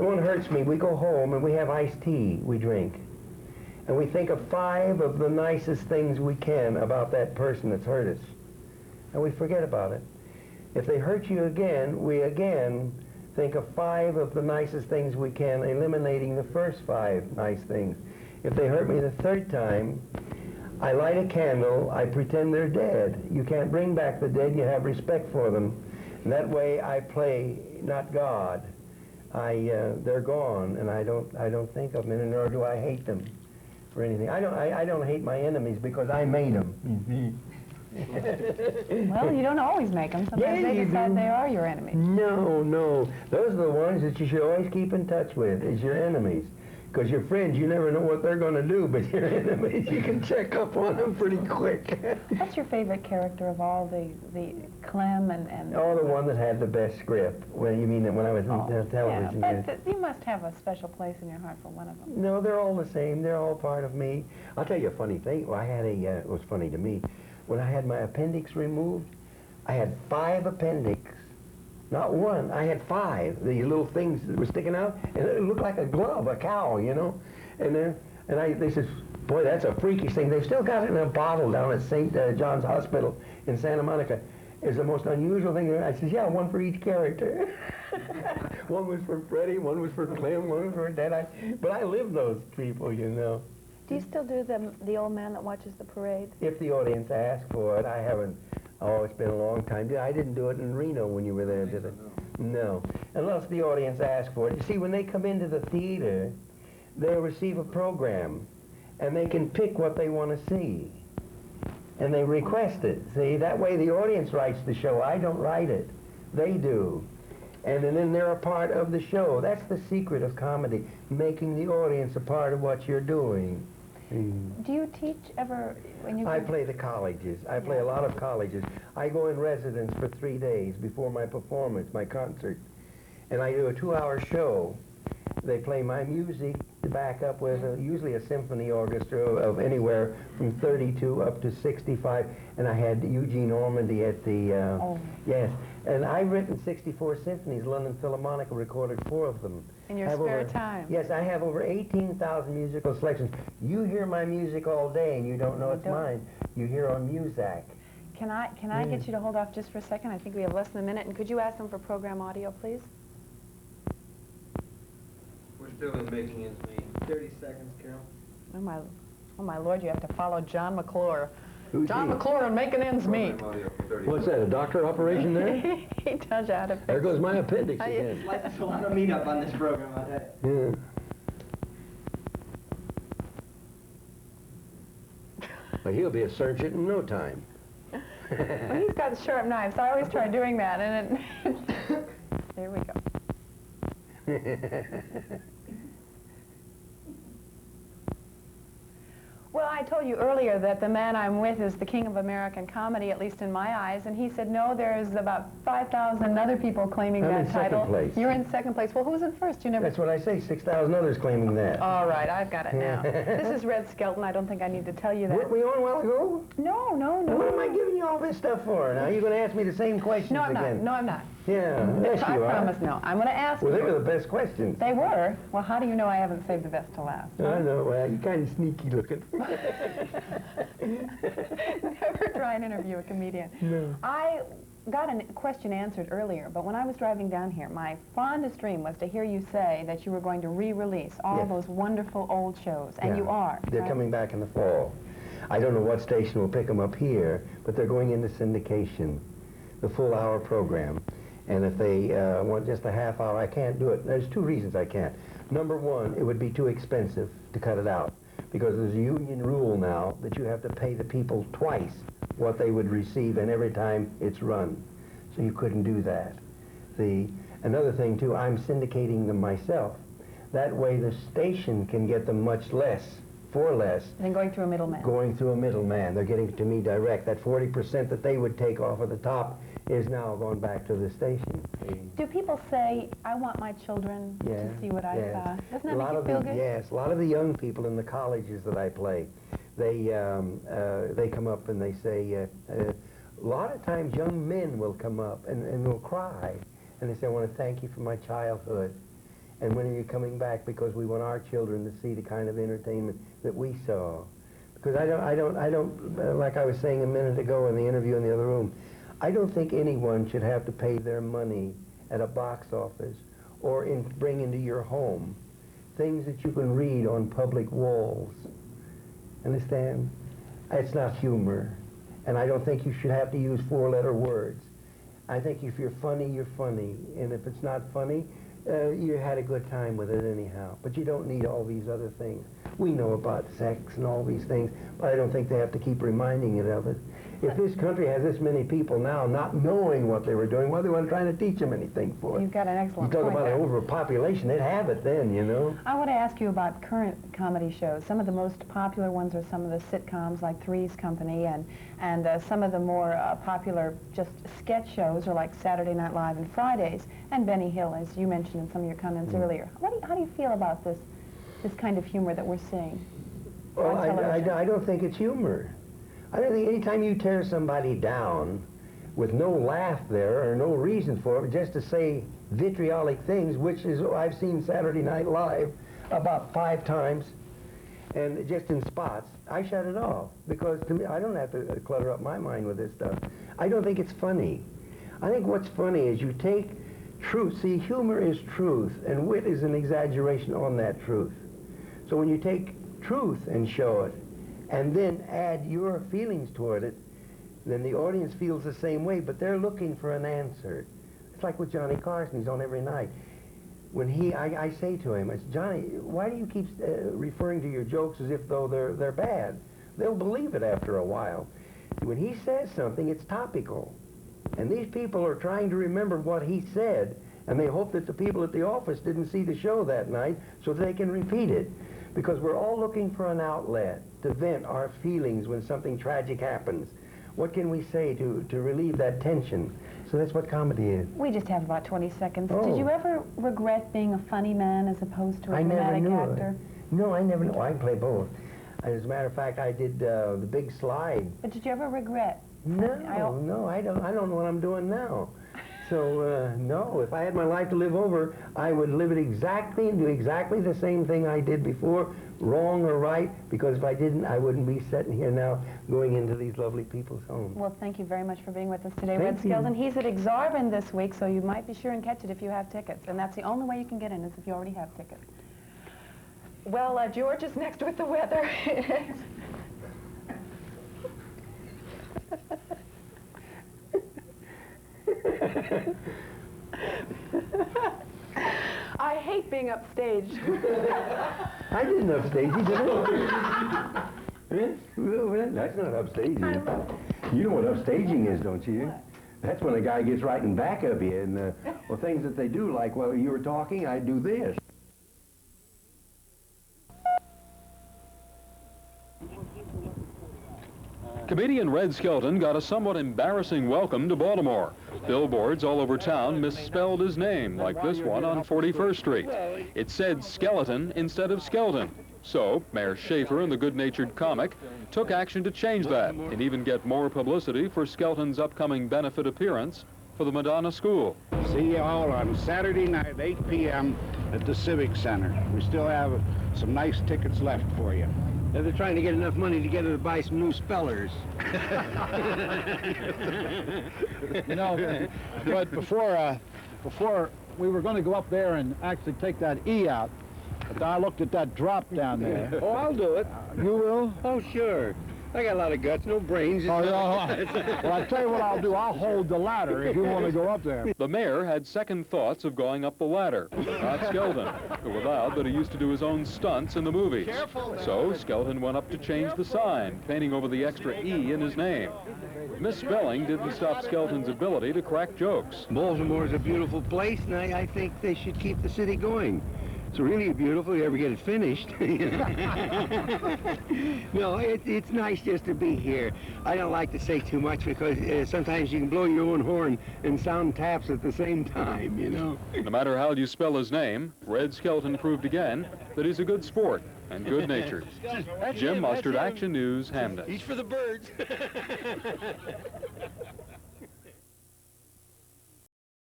someone hurts me, we go home and we have iced tea we drink. And we think of 5 of the nicest things we can about that person that's hurt us. And we forget about it. If they hurt you again, we again think of 5 of the nicest things we can, eliminating the first 5 nice things. If they hurt me the 3rd time, I light a candle, I pretend they're dead. You can't bring back the dead, you have respect for them. And that way I play not God. They're gone, and I don't think of them, and nor do I hate them for anything. I don't hate my enemies because I made them. Well, you don't always make them. Sometimes they decide they are your enemies. No. Those are the ones that you should always keep in touch with, is your enemies. Because your friends, you never know what they're going to do, but your enemies, you can check up on them pretty quick. What's your favorite character of all the Clem and... Oh, the one that had the best script. Well, you mean that when I was in television? Yeah, but you must have a special place in your heart for one of them. No, they're all the same. They're all part of me. I'll tell you a funny thing. Well, I had it was funny to me. When I had my appendix removed, I had 5 appendix. Not one, I had 5, the little things that were sticking out, and it looked like a glove, a cow, you know. And they said, boy, that's a freakish thing. They've still got it in a bottle down at St. John's Hospital in Santa Monica. It's the most unusual thing. I said, yeah, 1 for each character. One was for Freddie, one was for Clem, one was for Dad. But I live those people, you know. Do you still do the old man that watches the parade? If the audience asks for it. I haven't. Oh, it's been a long time. I didn't do it in Reno when you were there, did I? No. Unless the audience asks for it. You see, when they come into the theater, they'll receive a program, and they can pick what they want to see. And they request it. See, that way the audience writes the show. I don't write it. They do. And then they're a part of the show. That's the secret of comedy, making the audience a part of what you're doing. Do you teach ever when you... I play the colleges. I play a lot of colleges. I go in residence for 3 days before my performance, my concert. And I do a 2-hour show. They play my music to back up with usually a symphony orchestra of anywhere from 32 up to 65. And I had Eugene Ormandy at the... Yes. And I've written 64 symphonies. London Philharmonic recorded 4 of them. In your spare time? Yes, I have over 18,000 musical selections. You hear my music all day and you don't know it's mine. You hear on Muzak. Can I get you to hold off just for a second? I think we have less than a minute. And could you ask them for program audio, please? We're still in making ends meet. 30 seconds, Carol. Oh my Lord, you have to follow John McClure. Who's John he? McClure and making ends meet. What's that, a doctor operation there? He tells you how to fix There goes my appendix again. It's like there's a lot of meetup on this program, I tell you. Yeah. Well, he'll be a surgeon in no time. Well, he's got sharp knives. I always try doing that, and it... There we go. Well, I told you earlier that the man I'm with is the king of American comedy, at least in my eyes, and he said, no, there's about 5,000 other people claiming that title. I'm in 2nd place. You're in 2nd place. Well, who's in 1st? You never... That's what I say, 6,000 others claiming that. All right, I've got it now. This is Red Skelton. I don't think I need to tell you that. Weren't we on a while ago? No. What am I giving you all this stuff for? Now, you're going to ask me the same questions No, I'm again. not. No, I'm not. Yeah, yes, I you are. promise no. I'm going to ask Well, you. they were the best questions. They were? Well, how do you know I haven't saved the best to last? I know, well, you're kind of sneaky looking. Never try and interview a comedian. No. I got a question answered earlier, but when I was driving down here, my fondest dream was to hear you say that you were going to re-release all those wonderful old shows, and you are. They're right? coming back in the fall. I don't know what station will pick them up here, but they're going into syndication, the full-hour program. And if they want just a half hour, I can't do it. There's 2 reasons I can't. Number 1, it would be too expensive to cut it out, because there's a union rule now that you have to pay the people twice what they would receive and every time it's run. So you couldn't do that. Another thing, too, I'm syndicating them myself. That way the station can get them much less, for less. And then going through a middleman. Going through a middleman. They're getting to me direct. That 40% that they would take off of the top is now going back to the station. Do people say, I want my children to see what I saw? Doesn't that make you feel good? Yes, a lot of the young people in the colleges that I play, they come up and they say, a lot of times young men will come up and will cry. And they say, I want to thank you for my childhood. And when are you coming back? Because we want our children to see the kind of entertainment that we saw. Because I don't, like I was saying a minute ago in the interview in the other room, I don't think anyone should have to pay their money at a box office or bring into your home things that you can read on public walls. Understand? It's not humor. And I don't think you should have to use four-letter words. I think if you're funny, you're funny. And if it's not funny, you had a good time with it anyhow. But you don't need all these other things. We know about sex and all these things, but I don't think they have to keep reminding it of it. If this country has this many people now not knowing what they were doing, why they weren't trying to teach them anything for it? You've got an excellent You talk point about there. an overpopulation, they'd have it then, you know? I want to ask you about current comedy shows. Some of the most popular ones are some of the sitcoms like Three's Company, and some of the more popular just sketch shows are like Saturday Night Live and Fridays, and Benny Hill, as you mentioned in some of your comments earlier. How do you feel about this kind of humor that we're seeing Well, on television? I don't think it's humor. I don't think anytime you tear somebody down with no laugh there or no reason for it, just to say vitriolic things, which is, I've seen Saturday Night Live about 5 times, and just in spots, I shut it off. Because to me, I don't have to clutter up my mind with this stuff. I don't think it's funny. I think what's funny is you take truth. See, humor is truth, and wit is an exaggeration on that truth. So when you take truth and show it, and then add your feelings toward it, then the audience feels the same way, but they're looking for an answer. It's like with Johnny Carson, he's on every night. When I say to him, I say, Johnny, why do you keep referring to your jokes as if though they're bad? They'll believe it after a while. When he says something, it's topical. And these people are trying to remember what he said, and they hope that the people at the office didn't see the show that night so they can repeat it. Because we're all looking for an outlet to vent our feelings when something tragic happens. What can we say to relieve that tension? So that's what comedy is. We just have about 20 seconds. Oh. Did you ever regret being a funny man as opposed to a I never dramatic knew actor? it. No, I never knew. I can play both. As a matter of fact, I did the Big Slide. But did you ever regret? No, I don't know what I'm doing now. So, no, if I had my life to live over, I would live it exactly and do exactly the same thing I did before, wrong or right, because if I didn't, I wouldn't be sitting here now going into these lovely people's homes. Well, thank you very much for being with us today, Thank Red you. Skelton. He's at Exarban this week, so you might be sure and catch it if you have tickets. And that's the only way you can get in is if you already have tickets. Well, George is next with the weather. I hate being upstaged. I didn't upstage you, did I? Well, that's not upstaging. You know what upstaging is, don't you? What? That's when a guy gets right in back of you and, well, things that they do, like, well, you were talking, I do this. Comedian Red Skelton got a somewhat embarrassing welcome to Baltimore. Billboards all over town misspelled his name, like this one on 41st Street. It said Skeleton instead of Skelton. So, Mayor Schaefer and the good-natured comic took action to change that and even get more publicity for Skelton's upcoming benefit appearance for the Madonna School. See you all on Saturday night, 8 p.m. at the Civic Center. We still have some nice tickets left for you. They're trying to get enough money together to buy some new spellers. You know, but before we were going to go up there and actually take that E out, but I looked at that drop down there. Oh, I'll do it. You will? Oh, sure. I got a lot of guts, no brains. Oh, yeah. Well, I tell you what I'll do. I'll hold the ladder if you want to go up there. The mayor had second thoughts of going up the ladder, not Skelton, who avowed that he used to do his own stunts in the movies. So Skelton went up to change the sign, painting over the extra E in his name. Misspelling didn't stop Skelton's ability to crack jokes. Baltimore's a beautiful place, and I think they should keep the city going. It's really beautiful if you ever get it finished. No, it's nice just to be here. I don't like to say too much because sometimes you can blow your own horn and sound taps at the same time, you know. No matter how you spell his name, Red Skelton proved again that he's a good sport and good-natured. Jim Mustard, Action News, Hamden. Each for the birds.